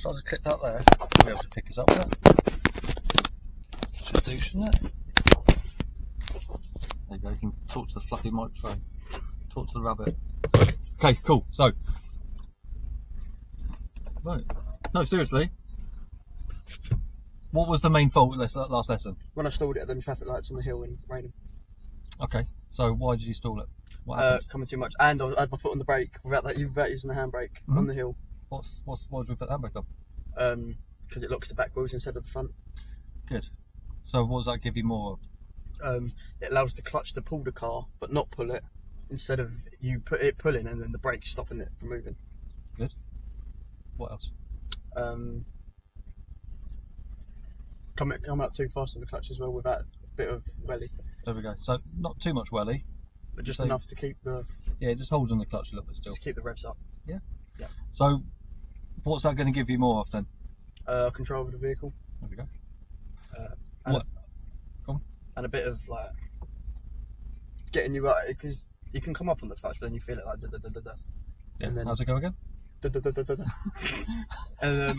So I just clipped up there. I'll be able to pick us up with that. Should do, shouldn't it? There you go, you can talk to the fluffy microphone. Talk to the rabbit. Okay, cool. So, right. No, seriously. What was the main fault with this last lesson? When I stalled it at them traffic lights on the hill in Raynham. Okay, so why did you stall it? What happened? Coming too much, and I had my foot on the brake without using the handbrake on the hill. Why did we put the handbrake on? Because it locks the back wheels instead of the front. Good. So what does that give you more of? It allows the clutch to pull the car, but not pull it. Instead of you put it pulling and then the brakes stopping it from moving. Good. What else? Coming up too fast on the clutch as well with that bit of welly. There we go. So not too much welly, but just enough to keep the just holding the clutch a little bit still. Just keep the revs up. Yeah. Yeah. So what's that going to give you more of then? Control of the vehicle. There we go. And a bit of like getting you right, because you can come up on the clutch, but then you feel it like da da da da da. Yeah. And then how's it go again? Da da da da da da. and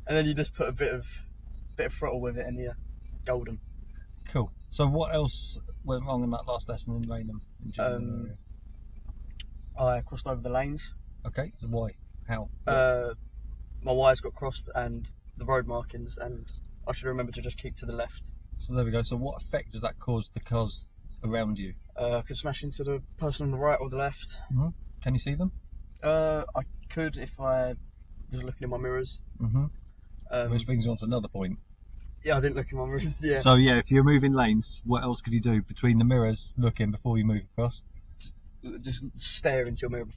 then you just put a bit of throttle with it, and you're golden. Cool. So what else went wrong in that last lesson in Raynham? I crossed over the lanes. Okay. So why? How? My wires got crossed and the road markings, and I should remember to just keep to the left. So there we go. So what effect does that cause the cars around you? I could smash into the person on the right or the left. Mm-hmm. Can you see them? I could if I was looking in my mirrors. Mm-hmm. Which brings you on to another point. Yeah, I didn't look in my mirrors. Yeah. So yeah, if you're moving lanes, what else could you do between the mirrors looking before you move across? Just stare into your mirror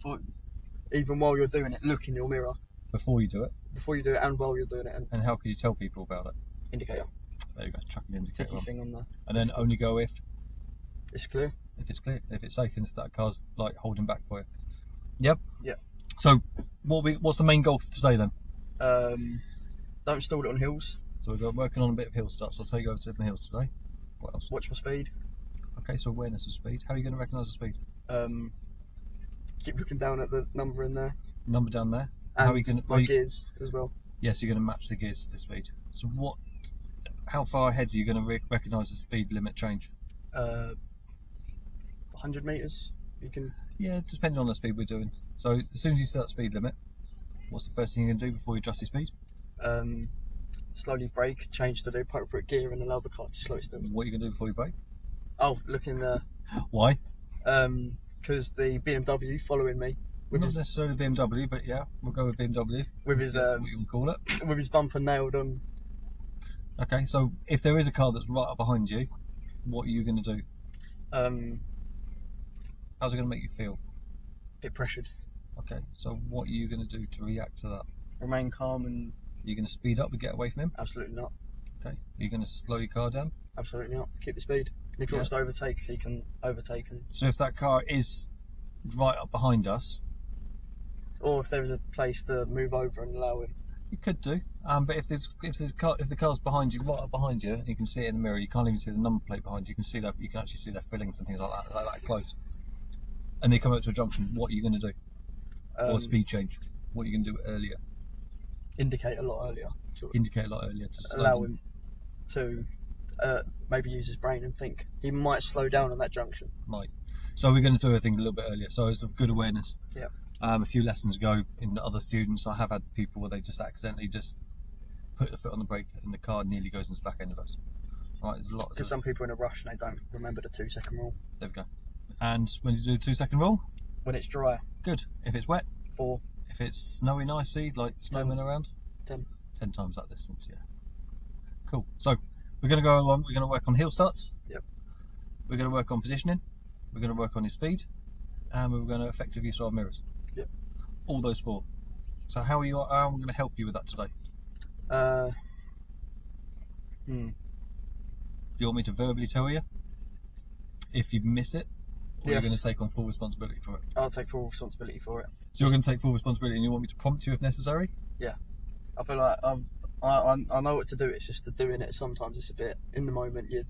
even while you're doing it. Look in your mirror before you do it. Before you do it, and while you're doing it. And how could you tell people about it? Indicator. There you go. Chuck an indicator. Ticky thing on there. And then only go if it's clear. If it's clear. If it's safe, into that car's like holding back for you. Yep. Yeah. So what's the main goal for today then? Don't stall it on hills. So we're working on a bit of hill starts. So I'll take you over to the hills today. What else? Watch my speed. Okay, so awareness of speed. How are you going to recognise the speed? Keep looking down at the number in there. Number down there. And how are you going gears as well. Yes, you're going to match the gears to the speed. So how far ahead are you going to recognise the speed limit change? 100 metres. You can. Yeah, depending on the speed we're doing. So as soon as you start speed limit, what's the first thing you're going to do before you adjust your speed? Slowly brake, change to the appropriate gear, and allow the car to slow still. What are you going to do before you brake? Oh, look in there. Why? Because the BMW following me. Not necessarily BMW, but yeah, we'll go with BMW. With his, what you would call it. With his bumper nailed on. Okay, so if there is a car that's right up behind you, what are you going to do? How's it going to make you feel? A bit pressured. Okay, so what are you going to do to react to that? Remain calm and... Are you going to speed up and get away from him? Absolutely not. Okay. Are you going to slow your car down? Absolutely not. Keep the speed. And if he wants to overtake, he can overtake. So if that car is right up behind us... Or if there is a place to move over and allow him. You could do. But if the car's behind you, right up behind you, and you can see it in the mirror, you can't even see the number plate behind you. You can actually see their fillings and things like that close. And they come up to a junction. What are you going to do? Or a speed change? What are you going to do earlier? Indicate a lot earlier. Indicate a lot earlier to allow him to maybe use his brain and think. He might slow down on that junction. Might. So we're going to do everything a little bit earlier. So it's a good awareness. Yeah. A few lessons ago in other students, I have had people where they just accidentally just put the foot on the brake and the car nearly goes into the back end of us. Right, there's a lot. Because some people are in a rush and they don't remember the 2-second rule. There we go. And when you do the 2-second rule? When it's dry. Good. If it's wet? 4. If it's snowy and icy, like snowmen around? 10. 10 times that distance, yeah. Cool. So we're going to go along. We're going to work on hill starts. Yep. We're going to work on positioning. We're going to work on your speed, and we're going to effective use of our mirrors. Yep. All those 4. So how am I going to help you with that today? Do you want me to verbally tell you if you miss it, or you're going to take on full responsibility for it? I'll take full responsibility for it. So you're going to take full responsibility, and you want me to prompt you if necessary? Yeah. I feel like I know what to do. It's just the doing it. Sometimes it's a bit in the moment. You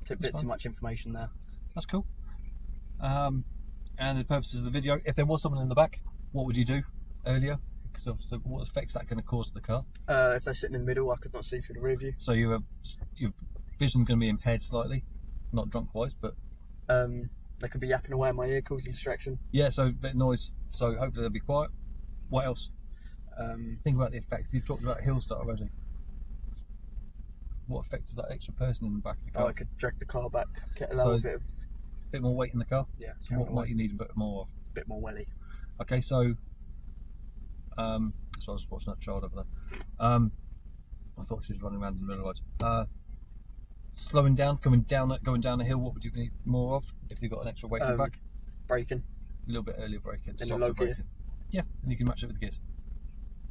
took a bit too much information there. That's cool. And the purposes of the video, if there was someone in the back, what would you do earlier So what effect's that going to cause to the car? If they're sitting in the middle, I could not see through the rear view. So your vision's going to be impaired slightly, not drunk wise, but They could be yapping away in my ear, causing distraction. yeah. So a bit of noise. So hopefully they'll be quiet. What else? Think about the effect. You talked about hill start already. What effect is that extra person in the back of the car? I could drag the car back, allow So- a bit of bit more weight in the car. so So what might you need a bit more of? a bit more welly. Okay, so I was watching that child over there. I thought she was running around in the middle of the road. Slowing down, going down a hill. What would you need more of if you've got an extra weight in the back? Braking. A little bit earlier braking, In a softer low gear. braking. Yeah, and you can match it with the gears.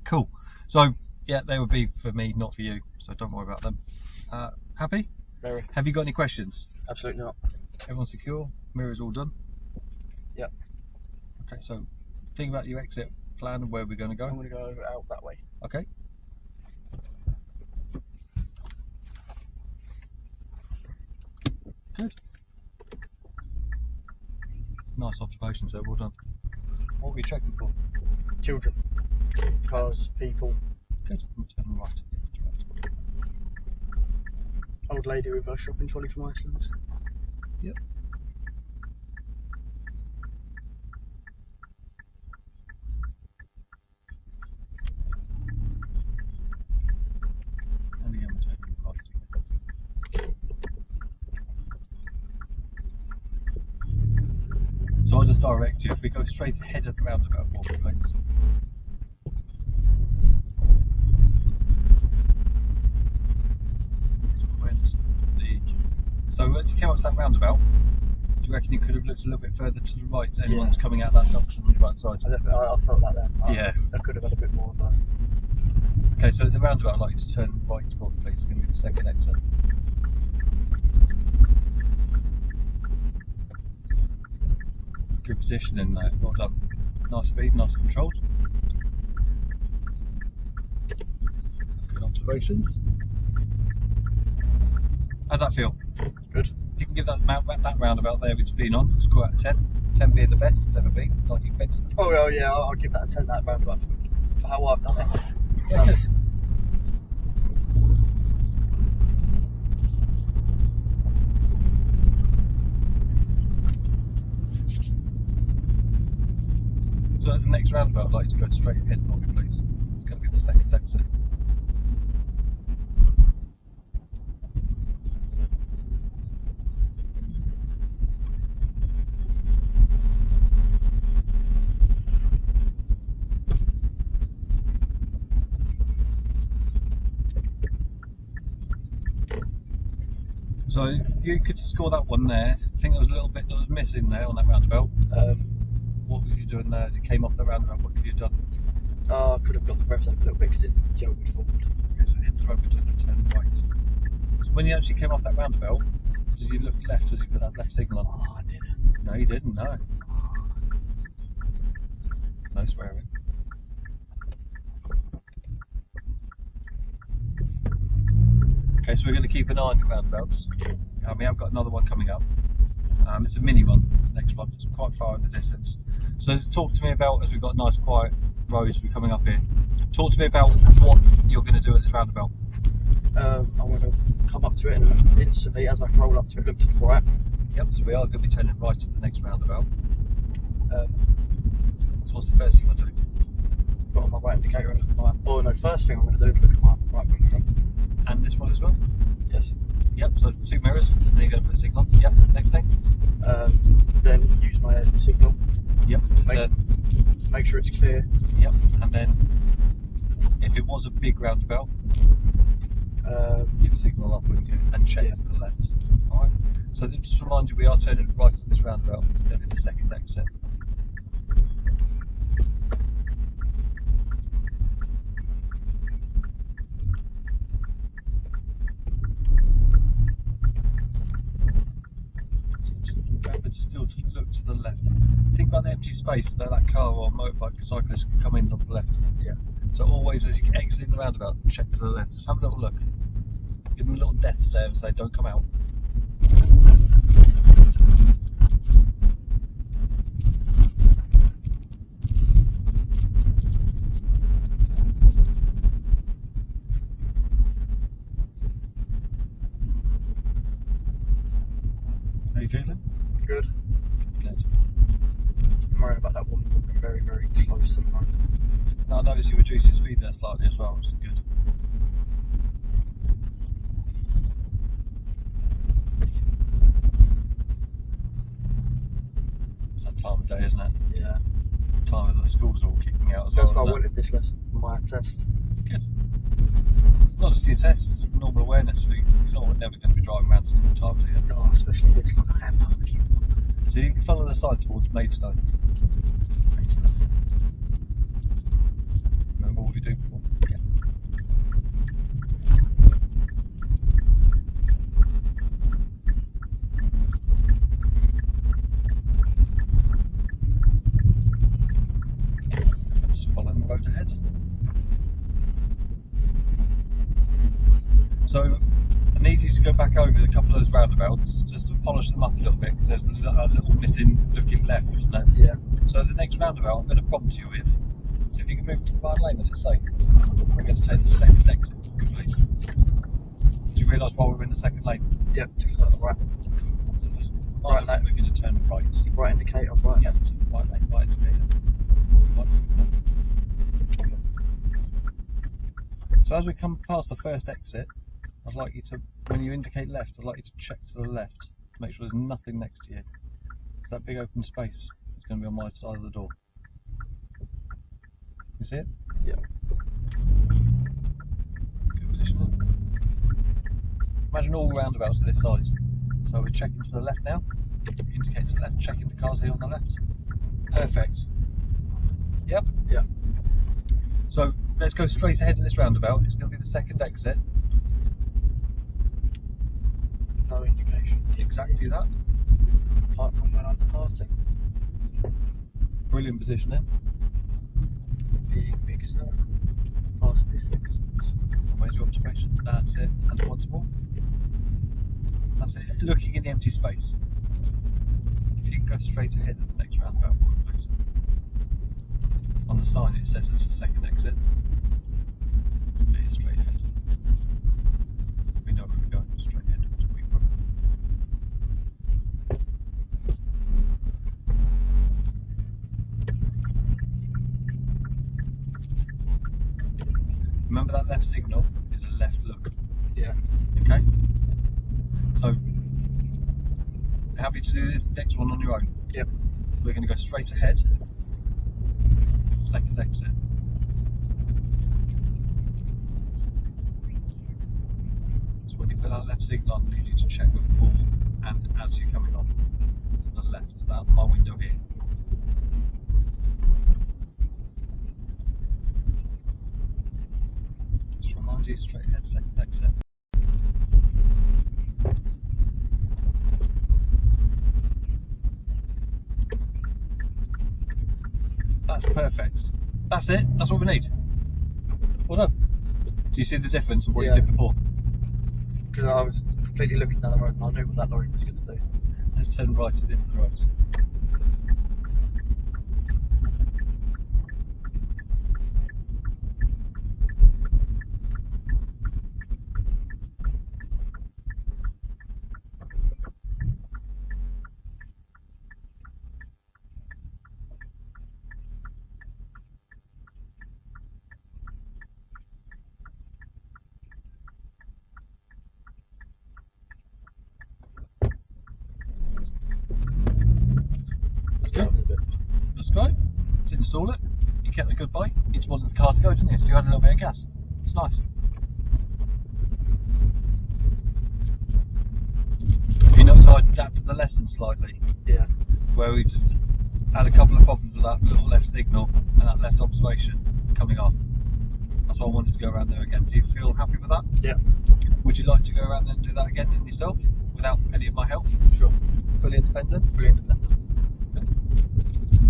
Cool. So yeah, they would be for me, not for you. So don't worry about them. Happy? Very. Have you got any questions? Absolutely not. Everyone's secure. Mirror's all done. Yep. Okay, so think about your exit plan and where we're going to I'm go. going to go out that way. Okay. Good. Nice observations there, well done. What were you checking for? Children. Cars, people. Good. Turn right. Old lady with her shopping trolley from Iceland. Yep. And again, we're taking right again. So I'll just direct you. If we go straight ahead of the roundabout for me, please. So once you came up to that roundabout, do you reckon you could have looked a little bit further to the right? Anyone's coming out that junction on the right side. I felt like that. Yeah. I could have had a bit more of that. Okay, so at the roundabout, I'd like you to turn right for me, please. It's going to be the second exit. Good positioning there. Well done. Nice speed, nice and controlled. Good observations. How'd that feel? Good. If you can give that roundabout there with speed on, score out of 10. 10 being the best it's ever been, like you expected. Oh, well, yeah, I'll give that a 10, that roundabout, for how I've done it. Yeah, That's- good. So at the next roundabout, I'd like you to go straight ahead for me, please. It's going to be the second exit. So if you could score that one there, I think there was a little bit that was missing there on that roundabout. What was you doing there as you came off the roundabout? What could you have done? I could have got the revs up a little bit because it jolted forward. Okay, so hit the road and turn right. So when you actually came off that roundabout, did you look left as you put that left signal on? Oh, I didn't. No, you didn't, no. No swearing. Okay, so we're going to keep an eye on the roundabouts. We have got another one coming up. It's a mini one, the next one. It's quite far in the distance. So talk to me about, as we've got nice quiet roads, we're coming up here. Talk to me about what you're going to do at this roundabout. I'm going to come up to it and instantly, as I roll up to it, look to the right. Yep, so we are going to be turning right at the next roundabout. So what's the first thing you'll do? Put on my right indicator and look at my... Oh no, first thing I'm going to do is look at my right window. And this one as well? Yes. Yep, so 2 mirrors, then you're going to put a signal on. Yep, next thing. Then use my signal. Yep, to turn. Make sure it's clear. Yep, and then if it was a big roundabout, you'd signal off, wouldn't you? And check to the left. Alright, so just to remind you, we are turning right at this roundabout. It's going to be the second exit. So just remember to still to look to the left. Think about the empty space that that car or motorbike cyclist can come in on the left. Yeah. So always as you exit the roundabout, check to the left. Just have a little look. Give them a little death stare and say, don't come out. you feeling? Good. Good. I'm worried about that woman walking very, very close to the road. Now I notice you reduce your speed there slightly as well, which is good. It's that time of day, isn't it? Yeah. Time of the schools are all kicking out as That's well. why I isn't it? wanted this lesson for my test. Good. Not just your tests, normal awareness. You're not never going to be driving around school times here. Oh, especially this like I am parking. So you can follow the side towards Maidstone. Remember what we do before? Yeah. Just following the road ahead. So I need you to go back over a couple of those roundabouts just to polish them up a little bit because there's a little missing looking left, isn't there? Yeah. So the next roundabout I'm going to prompt you with. So if you can move to the right lane when it's safe, we're going to take the second exit, please. Do you realise why we're in the second lane? Yep. To go right. Right lane, we're going to turn right. Right indicator. Right. Yeah, so right lane, right indicator. Right signal. So as we come past the first exit, I'd like you to, when you indicate left, I'd like you to check to the left to make sure there's nothing next to you. It's that big open space. It's going to be on my side of the door. You see it? Yeah. Good positioning. Imagine all roundabouts are this size. So we're checking to the left now. Indicate to the left, checking the cars here on the left. Perfect. Yep. Yeah. So let's go straight ahead in this roundabout. It's going to be the second exit. No indication. Exactly that. Apart from when I'm departing. Brilliant positioning. Big circle. Past this exit. Where's your observation? That's it. And once more. That's it. Looking in the empty space. If you can go straight ahead at the next roundabout for me, please. On the sign it says it's a second exit. It is straight ahead. We know where we're going. Straight ahead towards Queenborough. Remember that left signal is a left look. Yeah. Okay? So, happy to do this next one on your own? Yep. We're going to go straight ahead. Second exit. So when you put that left signal on, I need you to check before and as you're coming on to the left. So that's my window here. Just remind you, straight ahead, second exit. That's perfect. That's it. That's what we need. Well done. Do you see the difference of what you Yeah. did before? Because I was completely looking down the road and I knew what that lorry was going to do. Let's turn right at the end of the road. That's good. That's great. Let's install it. You kept the good bike. You just wanted the car to go, didn't you? So you had a little bit of gas. It's nice. You notice how I adapted the lesson slightly, Yeah. where we just had a couple of problems with that little left signal and that left observation coming off. That's why I wanted to go around there again. Do you feel happy with that? Yeah. Would you like to go around there and do that again yourself without any of my help? Sure. Fully independent? Fully independent.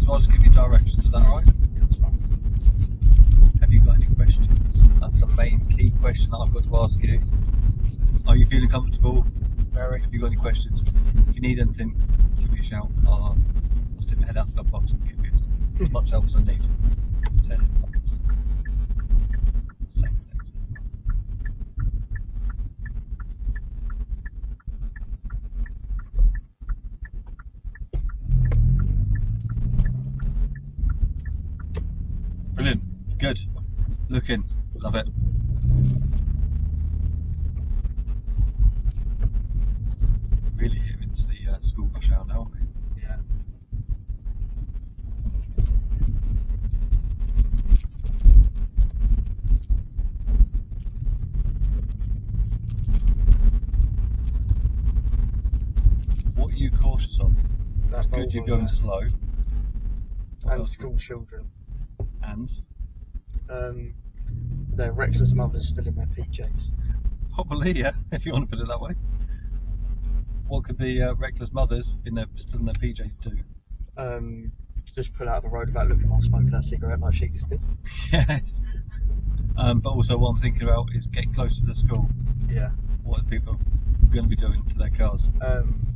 So I'll just give you directions, is that all right? Yeah, that's fine. Have you got any questions? That's the main key question that I've got to ask you. Are you feeling comfortable? Very. Have you got any questions? If you need anything, give me a shout. I'll stick my head out the glove box and give you as much help as I need. Turn it points. Second exit. Looking, love it. Really here into the school rush hour now, aren't we? Yeah. What are you cautious of? That It's good you're Volvo going there. slow. What And else? school children. And Their reckless mothers still in their PJs. probably, yeah, if you want to put it that way. What could the reckless mothers still in their PJs do? Just pull out of the road without looking while smoking that cigarette like she just did. Yes. But also what I'm thinking about is getting closer to the school. Yeah. What are people going to be doing to their cars?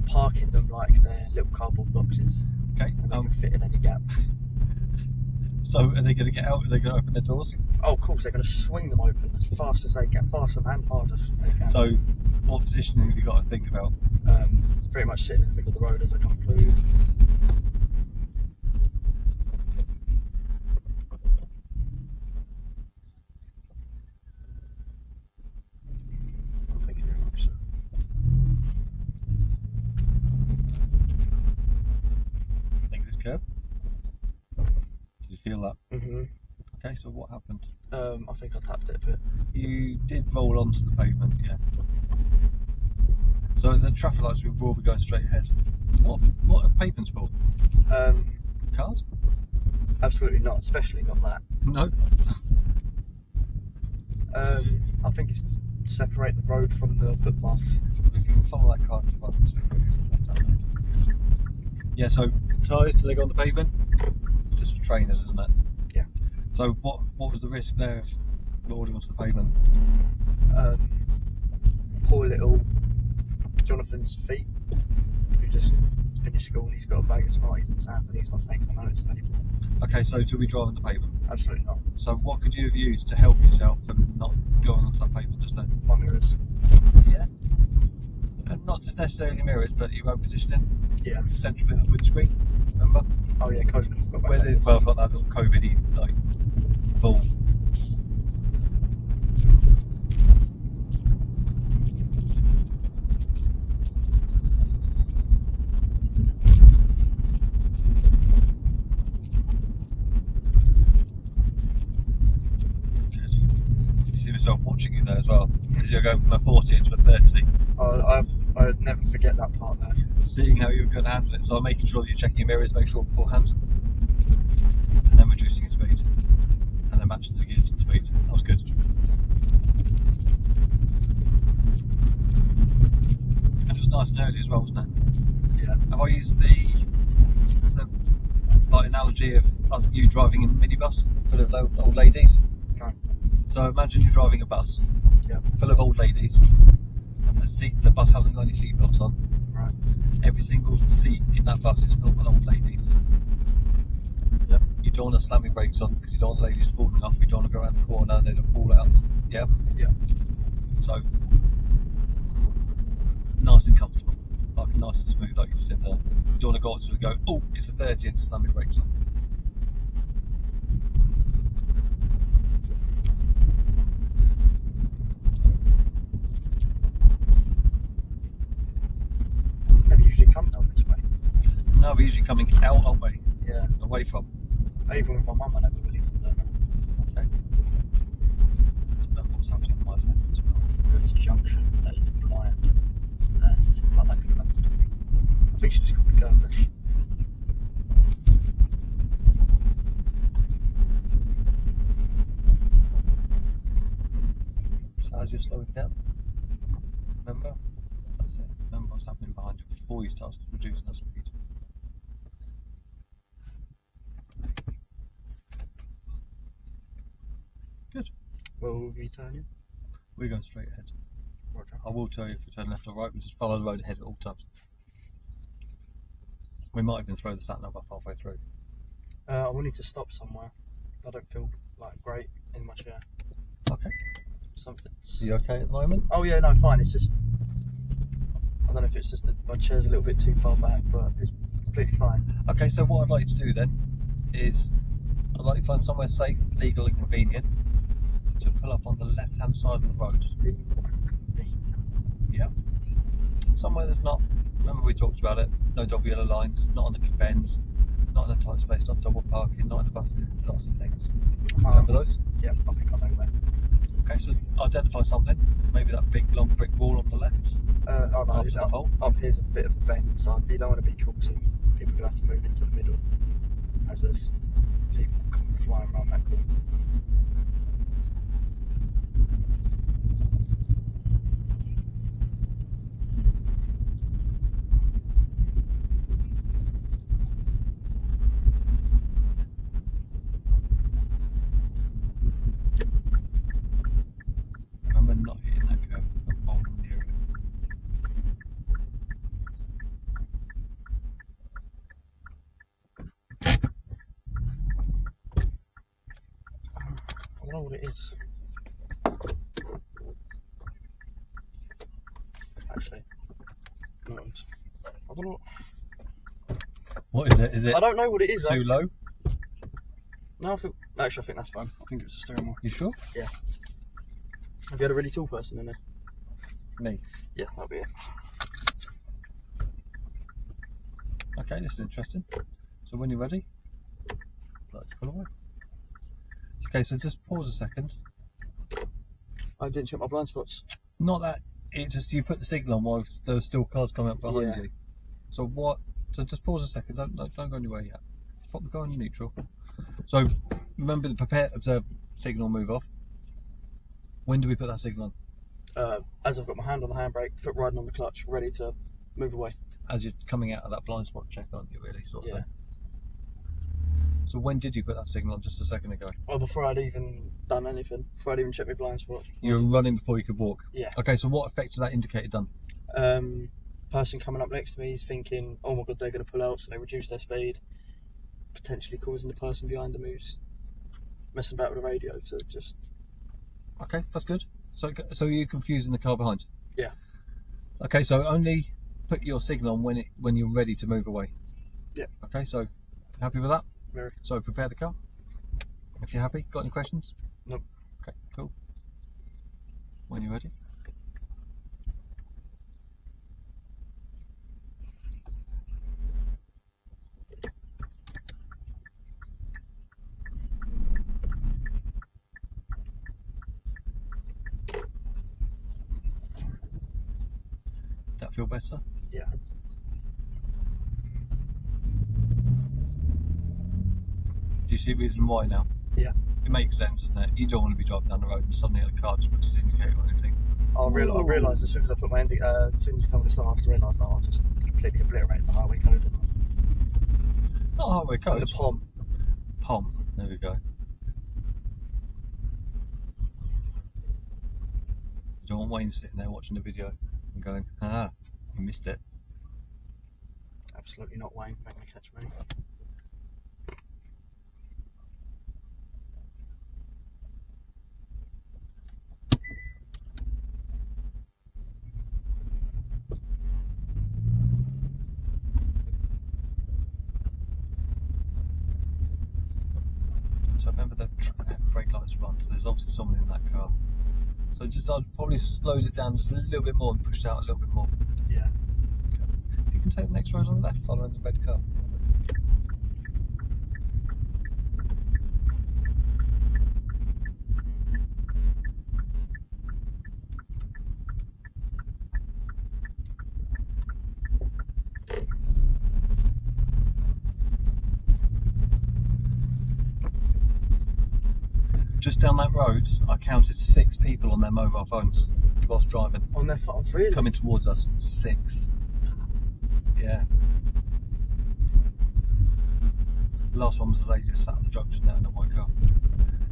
Parking them like they're little cardboard boxes, Okay. and they can fit in any gap. So are they going to get out? Are they going to open their doors? Oh, of course, they're going to swing them open as fast as they can, faster and harder as they can. So what positioning have you got to think about? Pretty much sitting in the middle of the road as I come through. Thank you very much, sir. Think this curb? Did you feel that? Mhm. Okay, so what happened? I think I tapped it a bit. You did roll onto the pavement, yeah. So the traffic lights will be going straight ahead. What are pavements for? Cars? Absolutely not, especially not that. No. I think it's to separate the road from the footpath. If you can follow that car in front, it's left down there. Yeah, so tyres, do they go on the pavement? It's just for trainers, isn't it? Yeah. So what was the risk there of rolling onto the pavement? Poor little Jonathan's feet, who just finished school and he's got a bag of Smarties in his hands and he's not taking the notice of anything. Okay, so do we drive on the pavement? Absolutely not. So what could you have used to help yourself from not going onto that pavement just then? My mirrors. Yeah. And not just necessarily mirrors, but your own positioning. Yeah. The central bit of the windscreen, remember? Oh yeah, COVID. I forgot about Where that. I've got that little COVID-y, like, ball. Good. You see myself watching you there as well, as you're going from a 40 into a 30. I'd never forget that part there. Seeing how you're going to handle it. So I'm making sure that you're checking your mirrors, make sure beforehand, and then reducing your speed, and then matching the gear to the speed. That was good. And it was nice and early as well, wasn't it? Yeah. Have I used the like analogy of you driving in a minibus full of old ladies? No. So imagine you're driving a bus Yeah. full of old ladies, and the bus hasn't got any seatbelts on. Right. Every single seat in that bus is filled with old ladies. Yep. You don't want to slam your brakes on because you don't want the ladies falling off. You don't want to go around the corner and they'll fall out. Yeah. Yeah. So nice and comfortable, like nice and smooth, like you just said there. You don't want to go up to and go, oh, it's a 30 and slam your brakes on. Never usually come down this way. No, we're usually coming out, aren't we? Yeah. Away from. Even with my mum, I never really come down. Okay. What's happening on my left as well? There's a junction that is blind, and like that could have happened. I think she just got the curve. So as you're slowing down, remember? That's it. Remember what's happening behind you before you start reducing that speed. Good. Well, we'll be turning. We're going straight ahead. Roger. I will tell you if we turn left or right, we just follow the road ahead at all times. We might even throw the sat nav up halfway through. I will need to stop somewhere. I don't feel like great in my chair. Okay. Something's. Are you okay at the moment? Oh yeah, no, fine. It's just I don't know if it's just that my chair's a little bit too far back, but it's completely fine. Okay, so what I'd like to do then is I'd like to find somewhere safe, legal and convenient pull up on the left-hand side of the road. Yeah. Somewhere there's not. Remember we talked about it. No double yellow lines. Not on the bends. Not in a tight space. Not double parking. Not in the bus. Lots of things. Remember those? Yeah, I think I know where. Okay, so identify something. Maybe that big long brick wall on the left. Oh no, After the pole. up here's a bit of a bend, so you don't want to be causing people who have to move into the middle, as there's people come flying around that corner. Remember not hitting that curve. Not bowling near it. I don't know what it is. Actually, no, I don't know. What is it? Is it I don't know what it is. too low? No, I think that's fine. I think it was the steering wheel. You sure? Yeah. Have you had a really tall person in there? Me. Yeah, that'll be it. Okay, this is interesting. So when you're ready, let's pull away. Okay, so just pause a second. I didn't check my blind spots. Not that it just you put the signal on while there's still cars coming up behind Yeah. you. So what? So just pause a second. Don't go anywhere yet. Pop the car in neutral. So remember the prepare observe signal move off. When do we put that signal on? As I've got my hand on the handbrake, foot riding on the clutch, ready to move away. As you're coming out of that blind spot check, aren't you? Really, sort of Yeah. thing. So when did you put that signal on? Just a second ago. Well, before I'd even done anything, before I'd even checked my blind spot. You were running before you could walk. Yeah. Okay, so what effect has that indicator done? Person coming up next to me is thinking, oh my god, they're going to pull out, so they reduce their speed, potentially causing the person behind them who's messing about with the radio to just... Okay, that's good. So you're confusing the car behind. Yeah. Okay, so only put your signal on when you're ready to move away. Yeah. Okay, so happy with that? Very. So prepare the car. If you're happy, got any questions? Nope. Okay, cool. When you're ready. That feel better? Yeah. Do you see the reason why now? Yeah. It makes sense, doesn't it? You don't want to be driving down the road and suddenly the car just puts its indicator on anything. I realised as soon as I put my as soon as you told me to start, I realised I just completely obliterated the highway code. Not highway And code. the POM. POM. There we go. You don't want Wayne sitting there watching the video and going, you missed it. Absolutely not, Wayne. Not going to catch me. So remember the brake lights run, so there's obviously someone in that car. So I'd probably slowed it down just a little bit more and pushed out a little bit more. Yeah. You can take the next road on the left, following the red car. Just down that road, I counted 6 people on their mobile phones whilst driving, On their phones, really? coming towards us. 6. Yeah. The last one was the lady who sat on the junction there in a white car.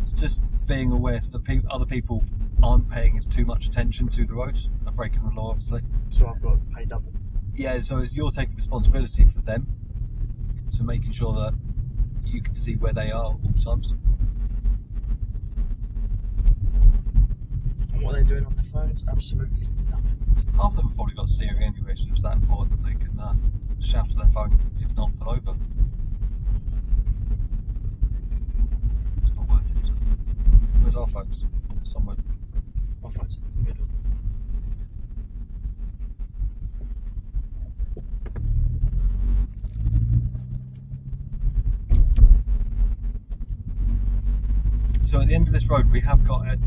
It's just being aware that other people aren't paying as too much attention to the road. They're breaking the law, obviously. So I've got to pay double. Yeah, so you're taking responsibility for them. So making sure that you can see where they are all times. And what they're doing on their phones, absolutely nothing. Half of them have probably got Siri anyway, so it's that important that they can shout to their phone, if not pull over. It's not worth it. Where's our phones? somewhere. My phone's in the middle. So at the end of this road, we have got a.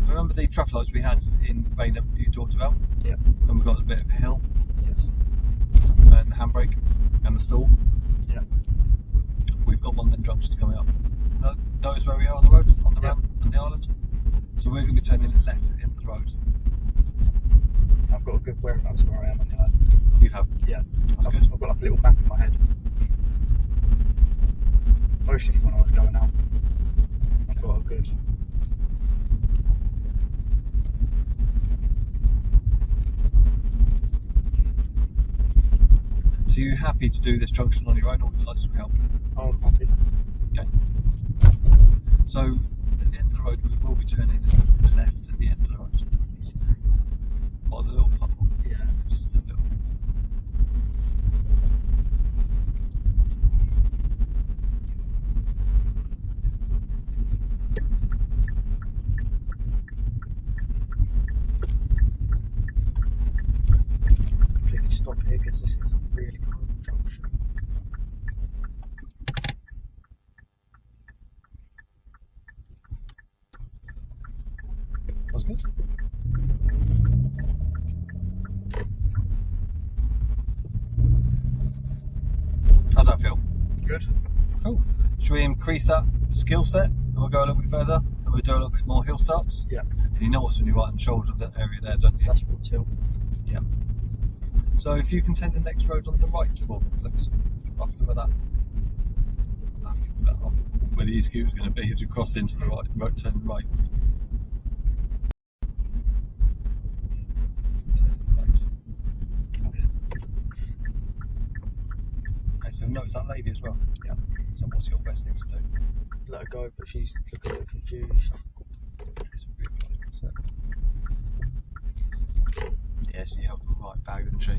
Remember the traffic lights we had in Bainham that you talked about? Yeah. And we've got a bit of a hill Yes. and the handbrake and the stall. Yeah. We've got one of them junctions coming up. Notice where we are on the road, on the Yeah. ramp, on the island. So we're going to be turning left at the end of the road. I've got a good whereabouts where I am on the island. You have. Yeah. That's I've, good. I've got like a little map in my head. Mostly from when I was going out. I've got a good. So you happy to do this junction on your own, or would you like some help? Oh, I'm happy. Okay. So at the end of the road, we will be turning left at the end of the road. By the little puddle. Yeah. Just a little. Completely stop here because this is a really cool junction. That's good. How's that feel? Good. Cool. Should we increase that skill set and we'll go a little bit further and we'll do a little bit more hill starts? Yeah. And you know what's on your right hand shoulder of that area there, don't you? That's Woods Hill. Yeah. So if you can take the next road on the right for me, please. Roughly where that. Where the e-scooter is going to be as we cross into the right, turn right. Okay, so notice that lady as well. Yeah. So what's your best thing to do? Let her go, but she's looking a bit confused. It's a bit close, isn't it? Yeah, she held the right bag, didn't she?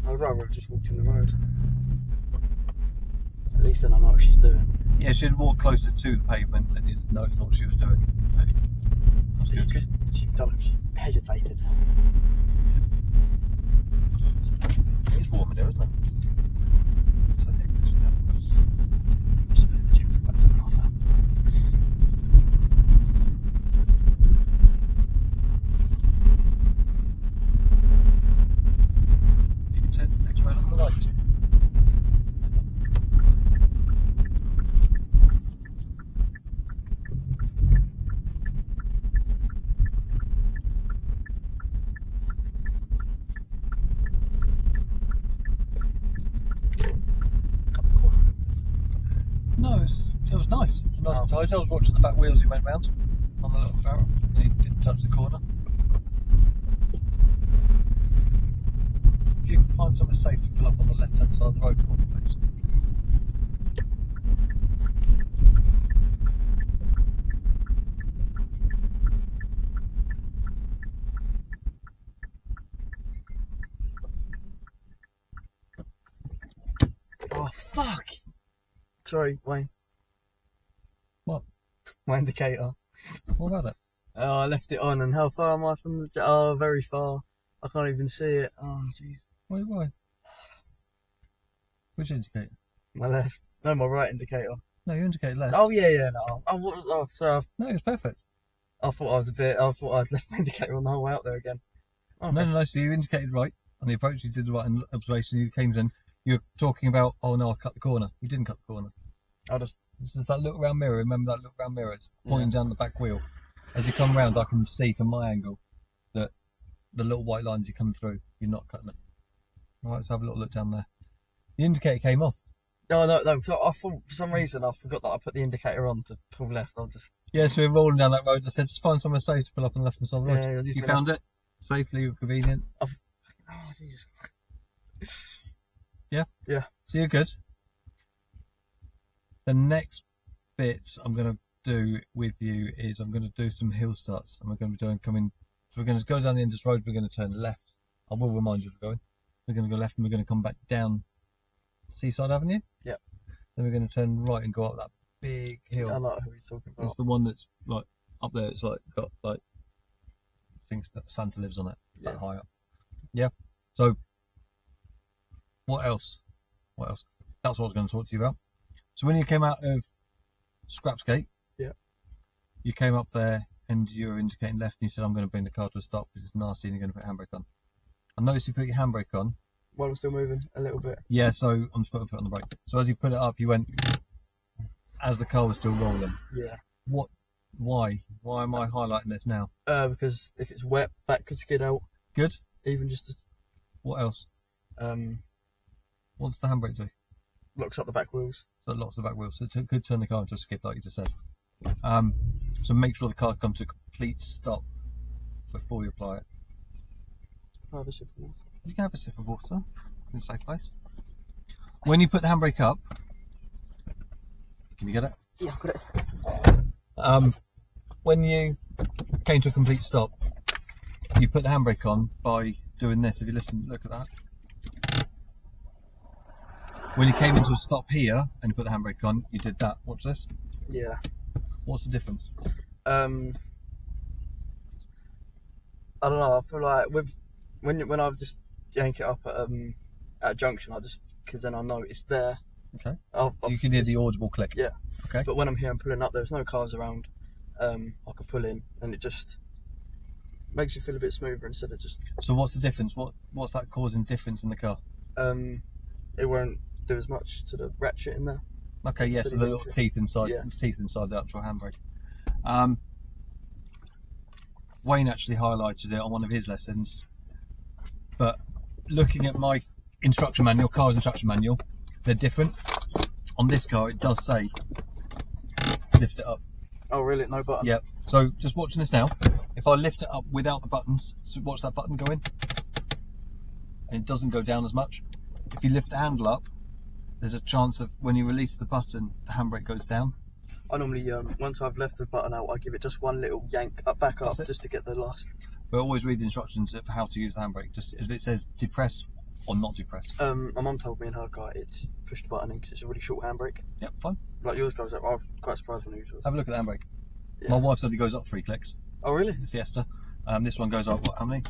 I'd rather have just walked in the road. At least then I know what she's doing. Yeah, she'd walk closer to the pavement and you'd notice what she was doing. That's good. Okay. She hesitated. It is warm in here, isn't it? So I think we should Just been in the gym for about 2.5 hours. if you can turn the next road on the right. Cut the corner. No, it was nice. Nice and Oh. tight. I was watching the back wheels he went round on the little barrel. And he didn't touch the corner. If you can find somewhere safe to pull up on the left hand side of the road for me, please. Oh, fuck! Sorry, Wayne. What? My indicator. What about it? Oh, I left it on, and how far am I from the... Oh, very far. I can't even see it. Oh, jeez. Why? Which indicator? My left. No, my right indicator. No, you indicated left. Oh, yeah, no. Oh, sorry. No, it's perfect. I thought I'd left my indicator on the whole way out there again. Okay. No. So you indicated right on the approach. You did the right observation. You came in. You were talking about, oh no, I cut the corner. You didn't cut the corner. I'll just... This is that look round mirror. Remember that look round mirror? It's pointing down the back wheel. As you come round, I can see from my angle that the little white lines you come through, you're not cutting it. All right, let's have a little look down there. The indicator came off. No. I thought, for some reason, I forgot that I put the indicator on to pull left. I'll just... Yes, we were rolling down that road. I said, just find somewhere safe to pull up on the left hand side of the road. Yeah, you found it? Safely, convenient? Oh, Jesus. Yeah? Yeah. So you're good. The next bit I'm going to do with you is I'm going to do some hill starts. And we're going to be so we're going to go down the end of this road. We're going to turn left. I will remind you of going. We're going to go left and we're going to come back down Seaside Avenue. Yeah. Then we're going to turn right and go up that big I hill. know who he's talking about. It's the one that's like up there. It's like got like things that Santa lives on it. It's that high up. Yeah. So what else? What else? That's what I was going to talk to you about. So when you came out of Scrapsgate, yeah, you came up there and you were indicating left, and you said, "I'm going to bring the car to a stop because it's nasty," and you're going to put handbrake on. I noticed you put your handbrake on. While I'm still moving a little bit. Yeah, so I'm just putting it on the brake. So as you put it up, you went as the car was still rolling. Yeah. What? Why? Why am I highlighting this now? Because if it's wet, back could skid out. Good. Even just as, What else? What does the handbrake do? locks up the back wheels. So it locks the back wheels. So it could turn the car into a skid, like you just said. So make sure the car comes to a complete stop before you apply it. I'll have a sip of water. You can have a sip of water in a safe place. When you put the handbrake up, can you get it? Yeah, I've got it. When you came to a complete stop, you put the handbrake on by doing this. If you listen, look at that. When you came into a stop here and you put the handbrake on, you did that. Watch this. Yeah. What's the difference? I don't know. I feel like when I just yank it up at a junction, because then I know it's there. Okay. You can hear the audible click. Yeah. Okay. But when I'm here and pulling up, there's no cars around. I can pull in, and it just makes you feel a bit smoother instead of just. So what's the difference? What's that causing difference in the car? It won't do as much to the ratchet in there. Okay, yes, so the little teeth inside. Yeah. It's teeth inside the actual handbrake. Wayne actually highlighted it on one of his lessons, but looking at my instruction manual, car's instruction manual, they're different. On this car, it does say lift it up. Oh, really? No button? Yep. So just watching this now. If I lift it up without the buttons, so watch that button go in, and it doesn't go down as much. If you lift the handle up, there's a chance of when you release the button, the handbrake goes down. I normally, once I've left the button out, I give it just one little yank back up just to get the last. But always read the instructions of how to use the handbrake. Just if it says depress or not depress. My mum told me in her car it's push the button in because it's a really short handbrake. Yep, fine. Like yours goes up. I was quite surprised when yours was. Have a look at the handbrake. Yeah. My wife said it goes up 3 clicks. Oh, really? The Fiesta. This one goes up, what, how many?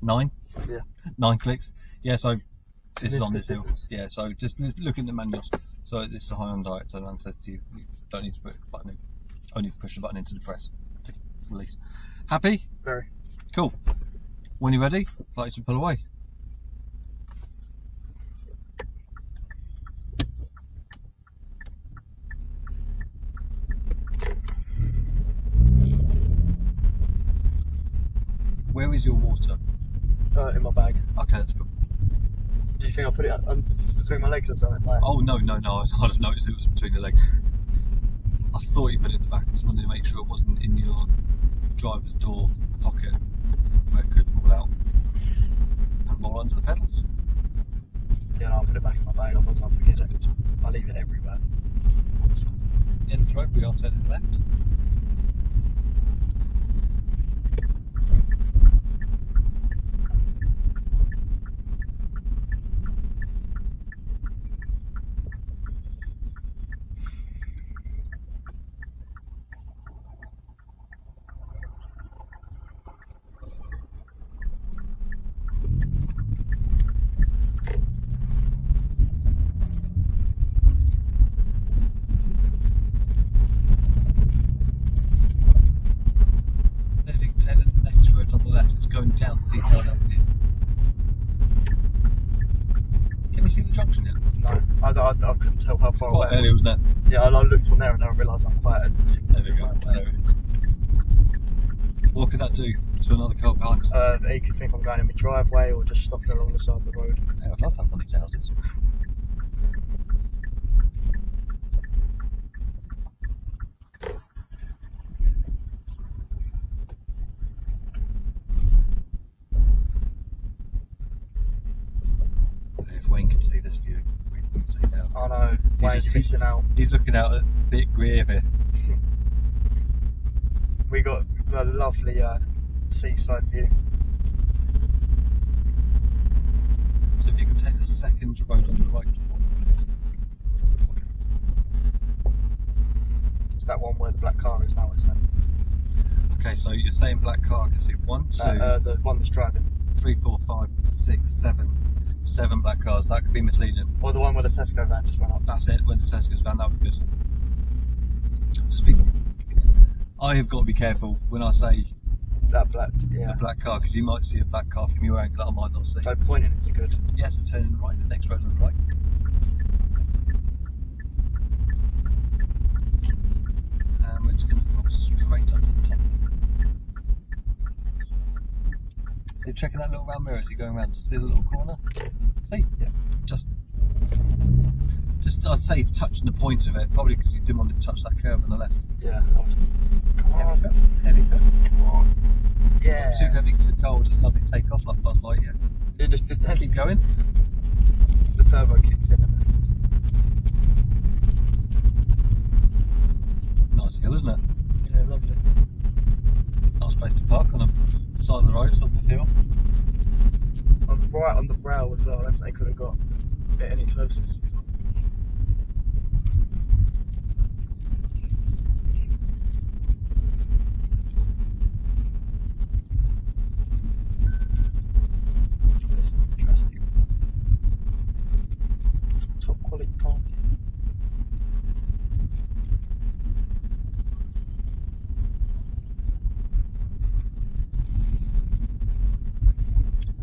9? Yeah. 9 clicks. Yeah, so this is on this hill. Difference. Yeah, so just look at the manuals. So this is a Hyundai. It turns around and says to you, you don't need to put a button in. Only push the button into the press to release. Happy? Very. Cool. When you're ready, I'd like you to pull away. Where is your water? In my bag. Okay, that's cool. Do you think I put it between my legs or something? Like, Oh, no. I'd have noticed it was between the legs. I thought you put it in the back. I just wanted to make sure it wasn't in your driver's door pocket where it could fall out and roll under the pedals. yeah, no, I'll put it back in my bag. Otherwise I'll forget it. I leave it everywhere. In the road, we are turning left. Then if you can take the next road on the left, it's going down to Seaside Avenue. Can you see the junction yet? No, I couldn't tell how far away. Quite early, wasn't it? Yeah, I looked on there and I realised I'm quite a There we go. There it is. What could that do to another car behind? You could think I'm going in my driveway or just stopping along the side of the road. Yeah, I'd love to have one of these houses. If Wayne could see this view, we can see now. I know, Wayne's just- missing out. He's looking out at Vic River. We got the lovely seaside view. So if you can take the second road on the right, please. It's that one where the black car is now, isn't it? Okay, so you're saying black car. I can see 1, 2, The one that's driving. 3, 4, 5, 6, 7. 7 black cars. That could be misleading. Or the one where the Tesco van just went up. That's it. When the Tesco's van, that would be good. Just be. I have got to be careful when I say That black, yeah. a black car, because you might see a black car from your angle that I might not see. So pointing is good. Yes, so turn right. The next road on the right. And we're just going to go straight up to the top. So you're checking that little round mirror as you're going around to see the little corner. See? Yeah. Just I'd say touching the point of it, probably because you didn't want to touch that curve on the left. Yeah. Heavy foot. Heavy foot. Yeah. Not too heavy because the car will just suddenly take off like Buzz Lightyear. It just did that. Keep going. The turbo kicked in and then just... Nice hill, isn't it? Yeah, lovely. Nice place to park on the side of the road on this hill. I'm right on the brow as well, if they could have got it any closer to the top. This is interesting. Top quality parking.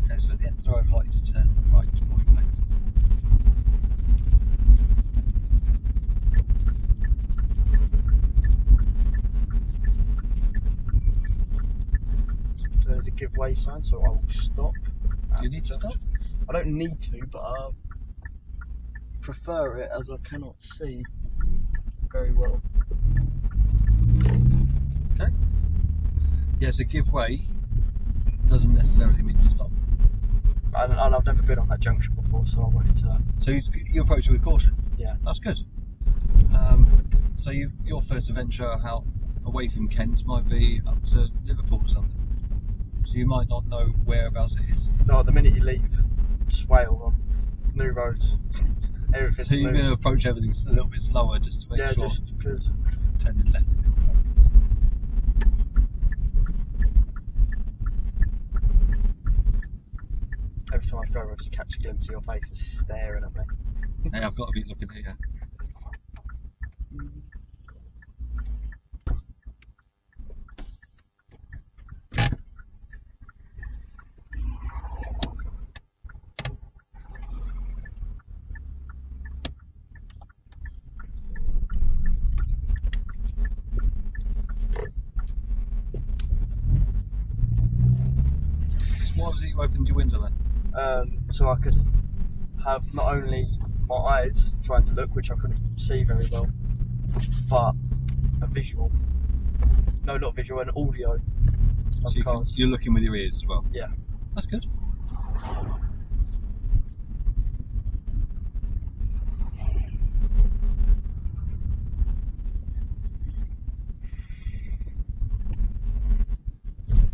Okay, so at the end of the road, I'd like you to turn right for you, please. So there's a give way sign, so I will stop. Do you need to stop? I don't need to, but I prefer it as I cannot see very well. Okay. Yeah, so give way doesn't necessarily mean to stop. And I've never been on that junction before, so I wanted to. So you approach it with caution. Yeah. That's good. So your first adventure out away from Kent might be up to Liverpool or something. So you might not know whereabouts it is. No, the minute you leave Swale on new roads, everything's So you're new. going to approach everything a little bit slower just to make Yeah, sure. just because. Turning left. Every time I go, I just catch a glimpse of your face just staring at me. Hey, I've got to be looking at you. So why was it you opened your window then? So I could have not only my eyes trying to look, which I couldn't see very well, but a visual. No, not visual, an audio of So cars. you're looking with your ears as well. Yeah. That's good.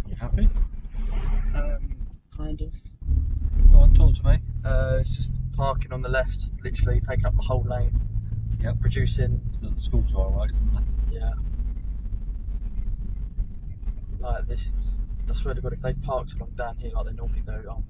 You happy? Kind of. Go on, talk to me. It's just parking on the left, literally taking up the whole lane, Yep. reducing. It's the school to our right, isn't it? Yeah. Like this is. I swear to God, if they've parked along down here like they normally do,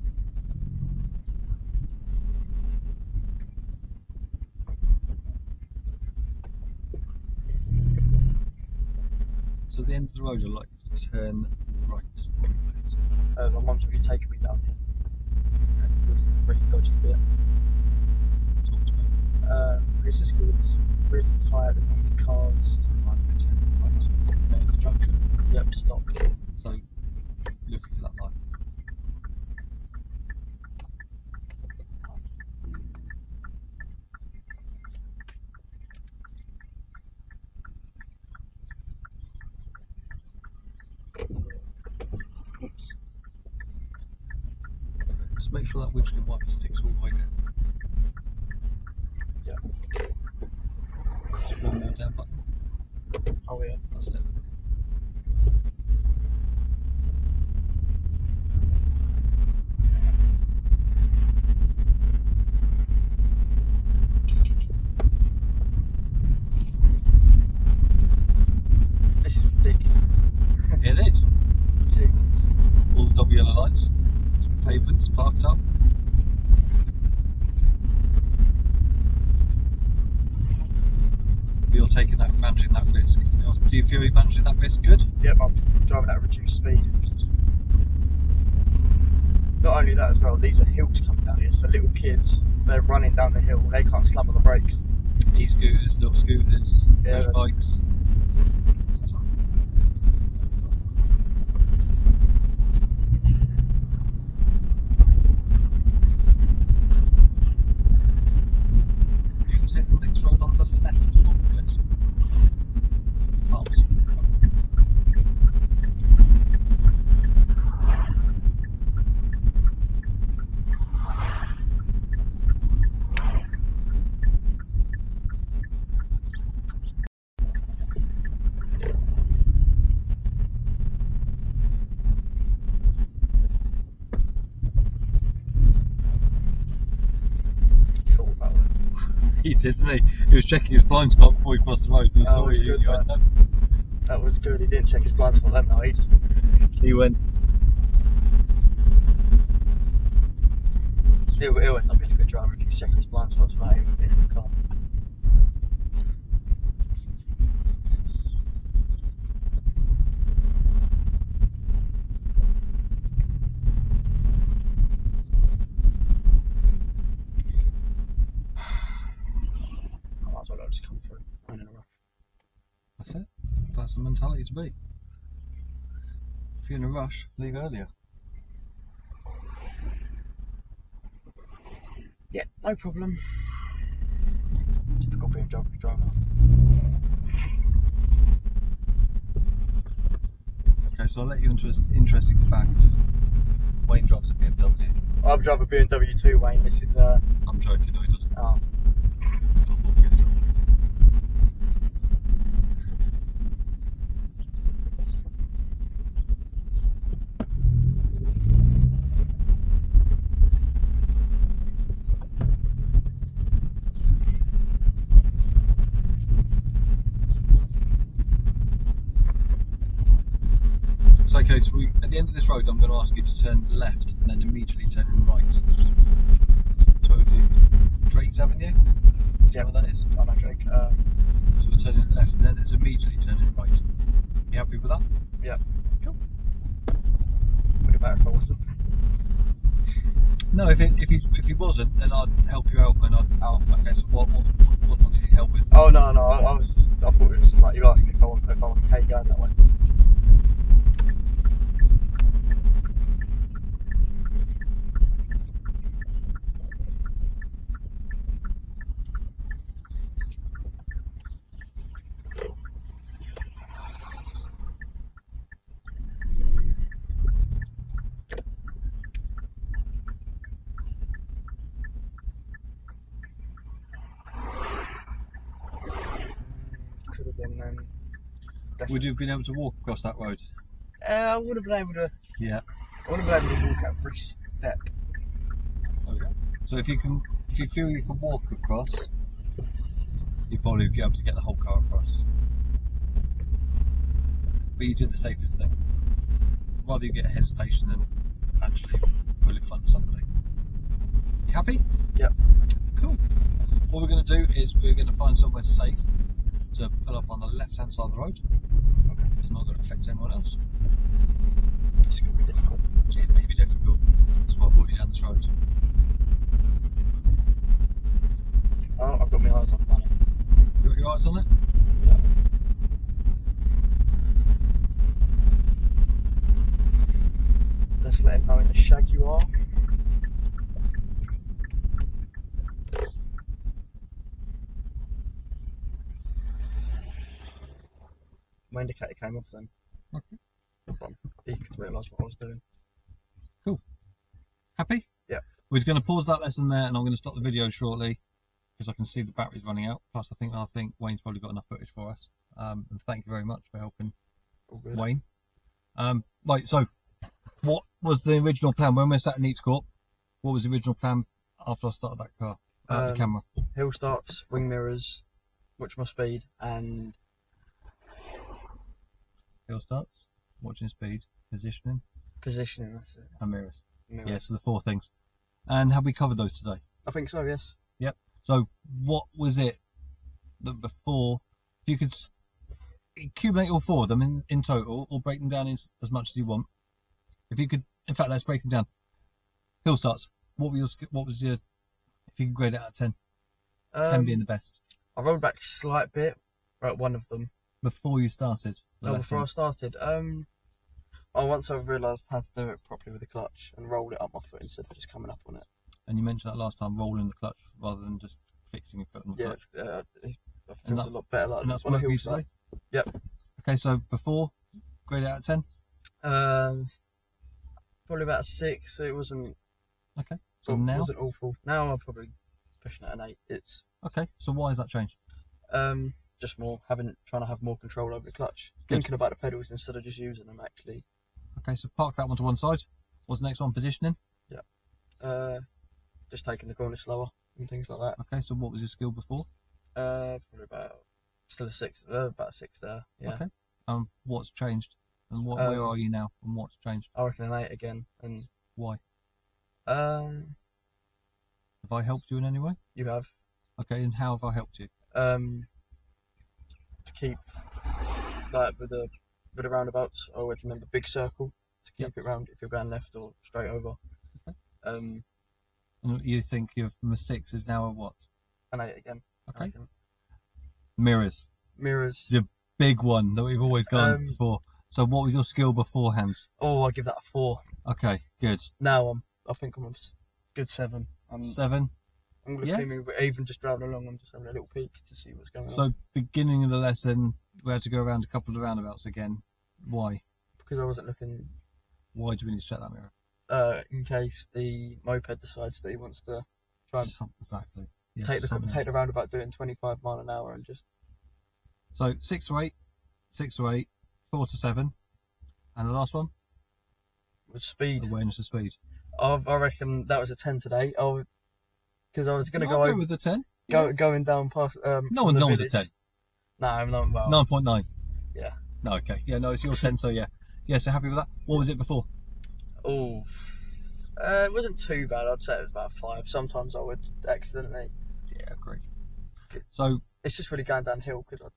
So at the end of the road, I'd like to turn right for you, please. my mum's going to be taking me down here. This is a really dodgy bit. Talk to me. It's just because it's really tight, there's not many cars. Turn right, we turn right. There's the junction. Yep, stop. So look into that line. Oops. Just make sure that windscreen wiper sticks all the way down. Yeah. Just one more down button. Oh yeah. That's it. pavement, it's parked up. You're taking that, managing that risk. Do you feel you're managing that risk good? Yep, I'm driving at a reduced speed. Good. Not only that as well, these are hills coming down here, so little kids, they're running down the hill, they can't slam on the brakes. E-scooters, little scooters, Yeah. push bikes. You can take the next road on the left for me, please. Arms. Thought about it. He did, didn't he? He was checking his blind spot before he crossed the road. He saw was you. good, You went, that. That was good. He didn't check his blind spot then though, he just... he went, He'll end up being a good driver if he's checking his blind spots without even being in the car. I might as well just come through. I'm in a rush. that's it. That's the mentality to be. If you're in a rush, leave earlier. Yeah, no problem. Typical BMW driver. Okay, so I'll let you into an interesting fact. Wayne drives a BMW. I drive a BMW too, Wayne. This is I'm joking, no he doesn't. oh, He's got a Ford Fiesta. So okay, so at the end of this road I'm going to ask you to turn left and then immediately turn right. So we'll do Drake's Avenue? yeah. What that is? I know Drake. So we're turning left and then it's immediately turning right. You happy with that? Yeah. Cool. Would it matter if I wasn't? No, if he wasn't, then I'd help you out and okay, so what do you need help with? Oh no, I thought it was just like you asking if I want okay going that way. Could have been then. Would you have been able to walk across that road? I would have been able to. Yeah. I would have been able to walk at a brisk step. Okay. So if you feel you can walk across, you'd probably be able to get the whole car across. But you did the safest thing. Rather you get a hesitation than actually pull in front of somebody. You happy? Yep. Cool. What we're going to do is we're going to find somewhere safe to pull up on the left-hand side of the road. Okay. It's not going to affect anyone else. It's going to be difficult. It may be difficult. That's why I brought you down this road. Oh, I've got my eyes on money. You got your eyes on it? Yeah. Let's let him know in the shag you are. My indicator came off then. Okay. But he could realise what I was doing. Happy? Yeah. We're going to pause that lesson there and I'm going to stop the video shortly because I can see the battery's running out. Plus I think Wayne's probably got enough footage for us. And thank you very much for helping All good. Wayne. Right, so what was the original plan? When we sat in Eats Court, what was the original plan after I started that car? The camera. Hill starts, wing mirrors, watch my speed, and Hill starts, watching speed, positioning, positioning. That's it. and mirrors. mirror. Yeah, so the 4 things. And have we covered those today? I think so, yes. Yep. So what was it that before, if you could accumulate all 4 of them in total, or break them down in as much as you want. If you could, in fact, let's break them down. Hill starts. What was your, if you could grade it out of 10? 10 being the best. I rolled back a slight bit at one of them. Before you started the lesson. Before I started. Once I realised how to do it properly with the clutch and roll it up my foot instead of just coming up on it. And you mentioned that last time, rolling the clutch rather than just fixing your foot on the clutch. It feels a lot better like and that. that's worked for you today? Yep. Okay, so before, grade it out of 10? Probably about a 6. It wasn't. Okay. So now? It wasn't awful. Now I'm probably pushing it at an 8. It's. Okay, so why has that changed? Just more trying to have more control over the clutch. Good. Thinking about the pedals instead of just using them actually. Okay, so park that one to one side. What's the next one? Positioning? Just taking the corner slower and things like that. Okay, so what was your skill before? Probably still a 6, about a 6 there. Yeah. Okay. What's changed? And where are you now? And what's changed? I reckon an 8 again. And Why? have Have I helped you in any way? you have Okay, and how have I helped you? to keep like with the roundabouts. I always remember big circle to keep it round if you're going left or straight over. Okay. An And you think from a 6 is now a what? 8 again. I Okay. reckon. Mirrors. Mirrors. The big one that we've always gone before. So what was your skill beforehand? Oh, I give that a 4. Okay, good. Now I think I'm a good 7. 7. I'm looking even just driving along. I'm just having a little peek to see what's going on. So beginning of the lesson, we had to go around a couple of roundabouts again. Why? Because I wasn't looking. Why do we need to check that mirror? In case the moped decides that he wants to try and Exactly. Yes, take the roundabout doing 25 mile an hour and just. So 6 to 8, 6 to 8, 4 to 7, and the last one, With speed. awareness of speed. I reckon that was a 10 today. Because I was going to I'll go over with the 10. going down past. No one's a 10. No, I'm not. Well, 9.9. Yeah. No, okay. Yeah, no, it's your 10, so yeah. Yeah, so happy with that. What was it before? Oh, it wasn't too bad. I'd say it was about 5. Sometimes I would accidentally. Yeah, agree. So It's just really going downhill because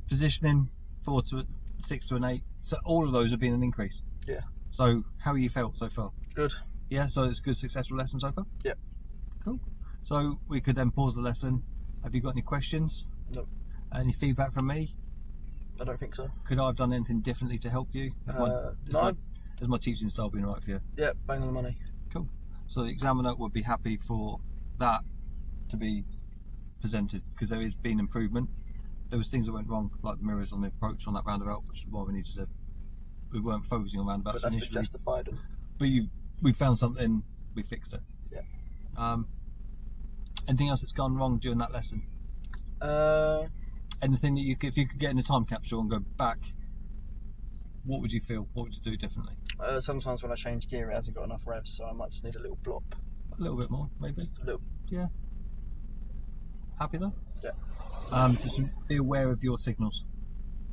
positioning 4 to 6 to an 8. So all of those have been an increase. Yeah. So how have you felt so far? Good. Yeah, so it's a good successful lesson so far? Yep. Cool. So we could then pause the lesson. Have you got any questions? No. Any feedback from me? I don't think so. Could I have done anything differently to help you? No. Has my teaching style been right for you? Yeah, bang on the money. Cool. So the examiner would be happy for that to be presented because there has been improvement. There was things that went wrong, like the mirrors on the approach on that roundabout, which is why we needed to. We weren't focusing on roundabouts But that's been initially. justified. But we found something, we fixed it. Yeah. Anything else that's gone wrong during that lesson? Anything that if you could get in a time capsule and go back, what would you feel? What would you do differently? Sometimes when I change gear, it hasn't got enough revs, so I might just need a little blop. A little bit more, maybe. Just a little. Yeah. Happy though? Yeah. Just be aware of your signals.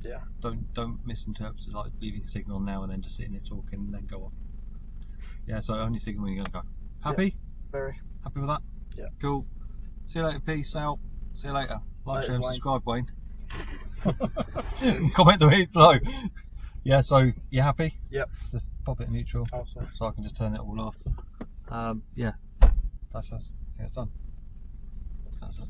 Yeah. Don't misinterpret it like leaving a signal now and then just sitting there talking and then go off. Yeah, so only signal when you're going to go. Happy? Yeah, very. Happy with that? Yeah. Cool. See you later, peace out. See you later. Like, share, and subscribe, Wayne. Comment the week below. Yeah, so you happy? Yep. Just pop it in neutral Oh, sorry. so I can just turn it all off. Yeah, that's us. I think it's done. That's it.